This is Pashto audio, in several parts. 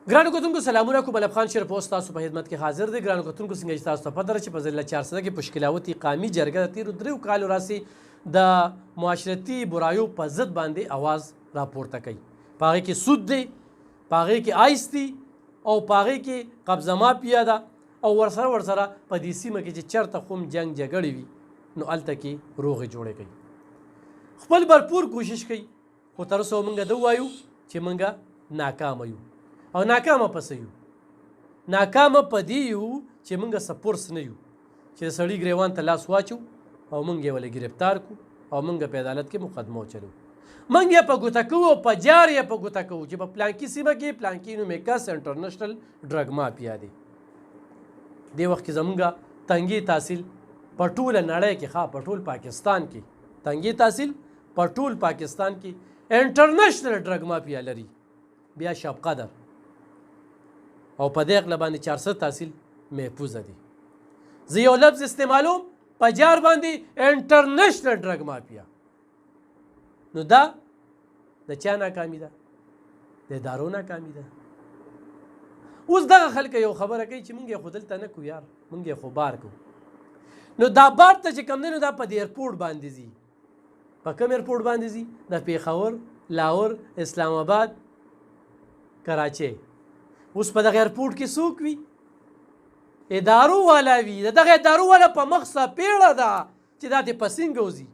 ګرانو کتونکو سلامونه کوم. ملب خان شیر پوسټ تاسو په خدمت کې حاضر دی. ګرانو کتونکو څنګه چې تاسو ته پته ده چې په ضلع 400 کې پشکلاوتي قامي جرګه د تیرو 3 کالو راسې د معاشرتي برایو په ضد باندې आवाज راپورته کوي. په هغې کې سود دی، په هغې کې آیس دی او په هغې کې قبضه مافیا ده او ورسره په دې سیمه کې چې چېرته کوم جنګ جګړې وي نو هلته کې روغې جوړې کوي. خپل بھرپور کوشش کوي خو تر اوسه موږ دا ووایو چې موږ ناکامه یو. او ناکامه پسې یو، ناکامه په دې یو چې موږ سپورس نه یو چې د سړي ګریوان ته لاس واچو او موږ یې ولې ګرفتار کړو او موږ په عدالت کې مقدمه وچلو. موږ یې په ګوته کوو او په جار یې په ګوته کوو چې په پلانکي سیمه کې پلانکي نومیکس انټرنیشنل ډرګ مافیا دی. دې وخت کې زموږ تنګي تحصیل په ټوله نړۍ کې، په ټول پاکستان کې تنګي تحصیل په ټول پاکستان کې انټرنیشنل ډرګ مافیا لري. بیا شب قدر او په دې اقله باندې 400 تحصیل محفوظه دي. زه یو لفظ استعمالوم په جار باندې انټرنیشنل ډرګ مافیا. نو دا د چا ناکامي ده؟ د ادارو ناکامي ده. اوس دغه خلک یو خبره کوي چې موږ یې خو دلته نه کوو یار، موږ یې خو بار کوو. نو دا بار ته چې کوم دی نو دا په دې ایرپورټ باندې ځي. په کوم ایرپورټ باندې ځي؟ د پیښور، لاهور، اسلام آباد، کراچۍ. اوس په دغه ایرپورټ کې څوک وي؟ ادارو والا وي. د دغه ادارو والا په مخ څپېړه ده چې دا دې په سینګه وځي.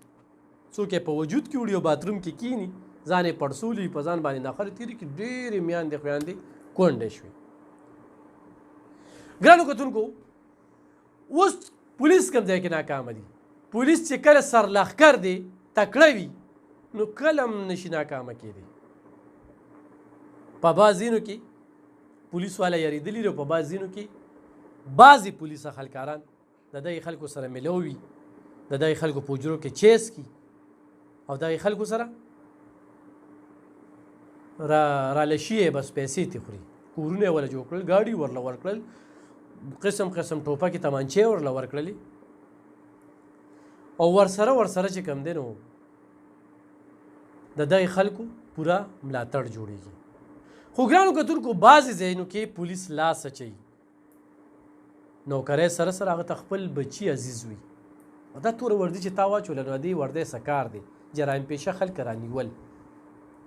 څوک یې په وجود کې وړي او باتروم کې کیني، ځان یې پړسولي، په ځان باندې نخرې تېرې کړي، ډېرې میندې خویندې کونډې شوې. ګرانو کتونکو اوس پولیس کوم ځای کې ناکامه دي. پولیس چې کله سرلښکر دی، تکړه وي، نو کله هم نشي ناکامه کېدی. په بعض ځینو کې پولیس والا یریدلي دي، په بعض ځینو کې بعضې پولیس خلکاران د دغې خلکو سره ملو وي، د دغې خلکو په حجرو کې چیس کي او دغې خلکو سره رالشي یې بس پیسې ترې خوري. کورونه یې ورله جوړ کړل، ګاډي ورله ورکړل، قسم قسم ټوپکې تمانچې ورله ورکړلې او ورسره چې کوم دی نو د دغې خلکو پوره ملاتړ جوړېږي. خو ګرانو کتونکو بعضې ځایونو کې پولیس لاس اچوي، نوکری سره هغه ته خپل بچي عزیز وي. دا توره وردي چې تا واچوله نو دې وردی څه کار دی؟ جرایم پیشه خلک رانیول.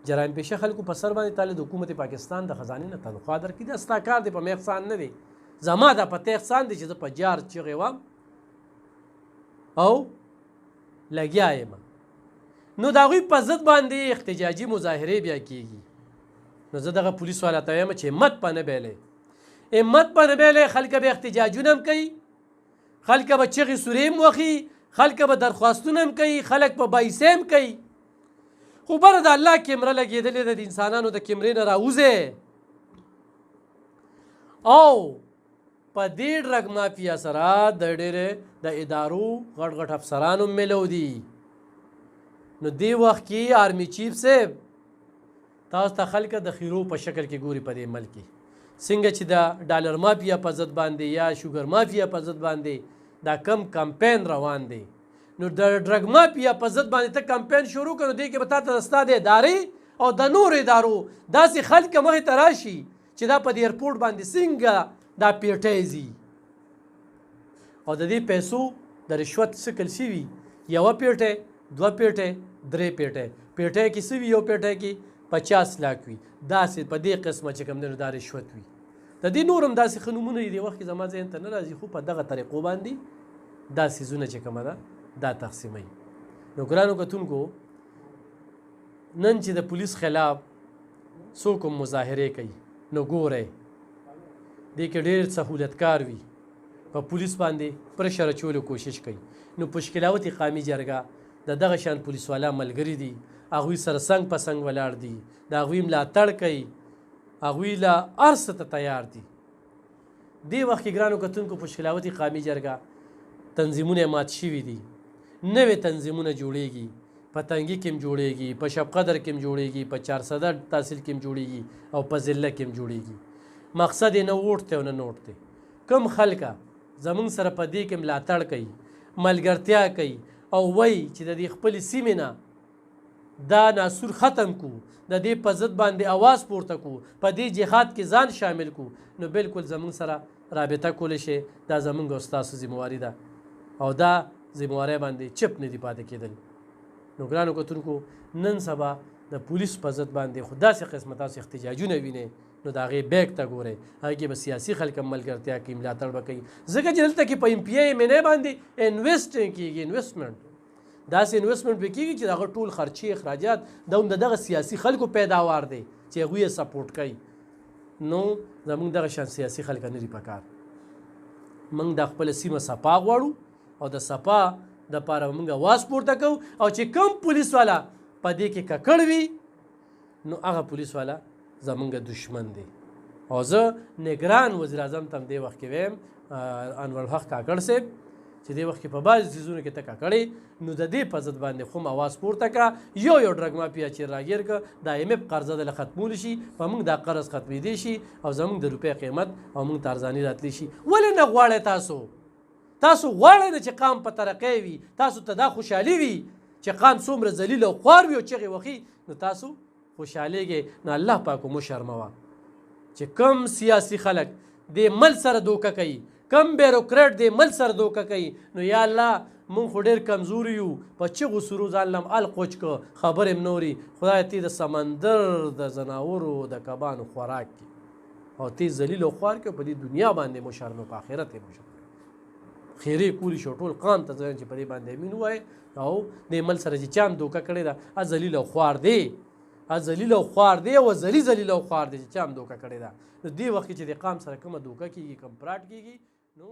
جرایم پیشه خلکو په سر باندې تاله د حکومت پاکستان د خزانې نه تنخوا درکړي. دا ستا کار دی، په مې احسان نه دی. زما دا په ته احسان دی چې زه په جار چغې وم او لګیا یم. نو د هغوی په ضد باندې احتجاجي مظاهرې بیا کېږي. نو زه دغه پولیس والا ته وایم چې همت په نه بیلی، همت په نه بیلی. خلک به احتجاجونه هم کوي، خلک به چغې سورې هم وخي، خلک به درخواستونه هم کوي، خلک به بایسې هم کوي. خو بره د الله کیمره لګېدلې ده، د انسانانو د کیمرې نه راوځې او په دې ډرګ مافیا سره د ډېرې د ادارو غټ غټ افسرانو ملو دي. نو دې وخت کې آرمي چیف صاحب تاسو ته خلک د خیرو په شکل کې ګوري په دې ملک کې څنګه چې د ډالر مافیا په ضد باندې یا شوګر مافیا په ضد باندې دا کم کمپین روان دی. نو د ډرګ مافیا په ضد باندې ته کمپین شروع کړو، دې کې به تا ته د ستا د ادارې او د نورو ادارو داسې خلک مخې ته راشي چې دا په دې ایرپورټ باندې څنګه دا پیټی ځي او د دې پیسو د رشوت شکل شوي، یوه پیټی، دوه پیټی، درې پیټی. پیټی کې څه وي؟ یو پیټی کې 50 لاک وي. داسې په دې قسمه چې کوم دی نو دا رشوت وي. د دې نور هم داسې ښه نومونه دي، دې وخت کې زما ذهن ته نه راځي، خو په دغه طریقو باندې دا څیزونه چې کومه ده دا تقسیموي. نو ګرانو کتونکو نن چې د پولیس خلاف څوک هم مظاهرې کوي نو ګورئ دې کې ډېر سهولتکار وي، په پولیس باندې پرشر اچولو کوشش کوي. نو پشکلاوتي قامي جرګه د دغه شان پولیس والا ملګري دي، هغوی سره څنګ په څنګ ولاړ دي، د هغوی ملاتړ کوي، هغوی له هر څه ته تیار دي. دې وخت کې ګرانو کتونکو پشکلاوتي قامي جرګه تنظیمونه مات شوي دي، نوې تنظیمونه جوړېږي، په تنګي کې هم جوړېږي، په شب قدر کې هم جوړېږي، په 400 تحصیل کې هم جوړېږي او په ضلع کې هم جوړېږي. مقصد یې نه ووټ دی او نه نوټ دی. کوم خلکه زمونږ سره په دې کې ملاتړ کوي، ملګرتیا کوي او وایي چې د دې خپلې سیمې نه دا ناسور ختم کو، د دې په ضد باندې اواز پورته کړو، په دې جهاد کې ځان شامل کړو، نو بالکل زموږ سره رابطه کولی شي. دا زموږ او ستاسو ذمهواري ده او دا ذمهوارۍ باندې چپ نه دي پاتې کېدل. نو ګرانو کتونکو، نن سبا د پولیس په ضد باندې خو داسې قسمه تاسو احتجاجونه وینئ، نو د هغې بیک ته ګورئ، هغې کې به سیاسي خلک هم ملګرتیا کوي، ملاتړ به کوي، ځکه چې دلته کې په MPA باندې انویسټ کېږي، انویسټمنټ داسې انویسټمنټ به کېږي چې د هغه ټول خرچې اخراجات دا هم د دغه سیاسي خلکو پیداوار دی چې هغوی یې سپورټ کوي. نو زموږ دغه شان سیاسي خلک نه دي په کار. موږ د خپله سیمه صفا غواړو او د صفا دپاره به موږ اواز پورته کوو، او چې کوم پولیس والا په دې کې ککړ وي نو هغه پولیس والا زمونږ دشمن دی. او زه نگران وزیر اعظم ته هم دې وخت کې ویم، انورالحق کاکړ صاحب، چې دې وخت کې په بعضې څیزونو کې ته ککړې، نو د دې په ضد باندې خو هم اواز پورته کړه. یو ډرګ مافیا چې راګیر کړه، د IMF قرضه دله ختمولی شي، په موږ دا قرض ختمېدی شي او زموږ د روپۍ قیمت او موږ ته ارزاني راتلی شي. ولې نه غواړئ تاسو غواړئ نه چې قام په ترقۍ وي، تاسو ته دا خوشحالي وي چې قام څومره ذلیل او خوار وي او چغې وخي، نو تاسو خوشحالېږئ. نو الله پاک مو شرموه چې کم سیاسي خلک دې ملک سره دوکه کوي، کم بیروکریټ دې ملک سره دوکه کوي، نو یا الله مونږ خو ډېر کمزوري یو، په چغو سرو ځان لم القوچ که خبرې م نوري، خدای تی د سمندر د ځناورو د کبانو خوراک کړي او تی ذلیل او خوار کړي، په دې دنیا باندې مو شرموه، په آخرت یې مو شرموه. خیرې کولی شو ټول قام ته ځایم چې په دې باندې امین ووایې او دې ملک سره چې چا هم دوکه کړې ده، ذلیل او خوار دی، ذلیل او خوار دی او ذلیل او خوار دی چې چا هم دوکه کړې ده. نو دې وخت کې چې د قام سره کومه دوکه کېږي، کوم پراټ کېږي، نو